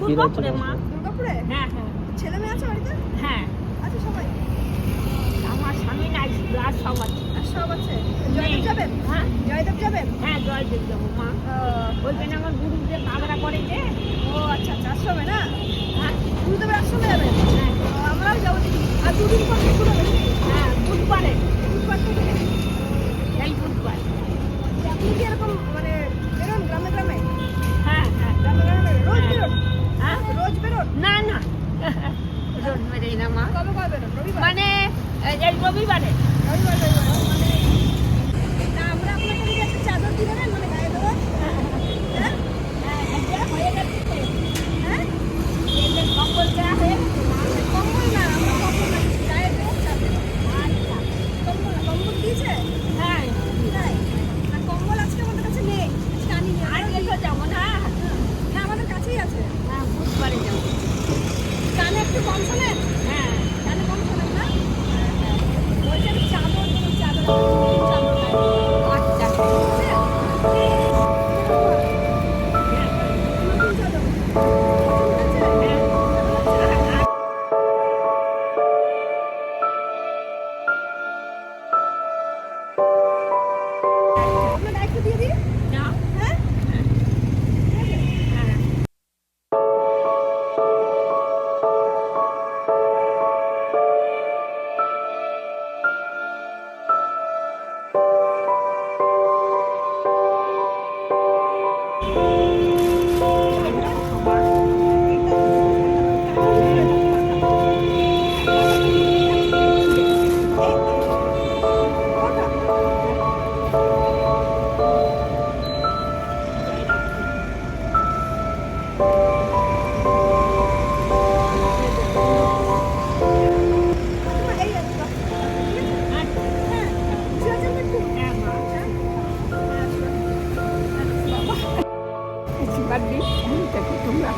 দুর্গাপুরে মা। দুর্গাপুরে? হ্যাঁ হ্যাঁ। ছেলে মেয়ে আছে বাড়িতে? হ্যাঁ। আছে সবাই? আমার স্বামী নাই, আর সব আছে। আর সব আছে? জয়দেব যাবেন? হ্যাঁ জয়দেব যাবেন? হ্যাঁ, জয়দেব যাবো মা। ওইখানে আমার গুরুদেব বাগড়া করে যে। ও আচ্ছা আচ্ছা, আশ্রমে না? হ্যাঁ গুরুদেবের আশ্রমে যাবেন? হ্যাঁ আমরাও যাবো দেখি। আর দুদিন পর শুরু হবে নাকি? হ্যাঁ, বুধবারে। বুধবার থেকে? এই বুধবার। আপনি কি এরকম মানে বেরোন গ্রামে গ্রামে? হ্যাঁ হ্যাঁ। গ্রামে গ্রামে রোজ হ্যাঁ। বেরোন? হ্যাঁ রোজ বেরোন? না না, রোজ বেরোই না মা। কবে কবে বেরোন? রবিবার? মানে এই রবিবারে। রবিবার রবিবার মানে না, আমরা আপনাকে যদি একটা চাদর দিয়ে দেবেন মানে গায়ে দেওয়ার? হ্যাঁ? হয়ে গেছে। হ্যাঁ? এদের কম্বল দেওয়া হয়ে গেছে মা। কম্বল না, আমরা কম্বল না, গায়ে দেওয়ার চাদর। আচ্ছা। কম্বল না, কম্বল দিয়েছে? হ্যাঁ, তাই? না, কম্বল আজকে আমাদের কাছে নেই, আজকে আনিনি। আজকে তো যাবো না। না, আমাদের কাছেই আছে। হ্যাঁ, বুধবারে যাবো। কানে একটু কম শোনেন? হ্যাঁ কানে কম শোনেন না? বলছেন চাদর দেবেন, চাদর চাদর গায়ে দেবো। আচ্ছা। বুঝছেন? নতুন চাদর। পছন্দ হয়েছে? আপনার দায়িত্ব দিয়ে দিই? না। হ্যাঁ? হ্যাঁ। আশীর্বাদ দিই, দেখো তোমরা।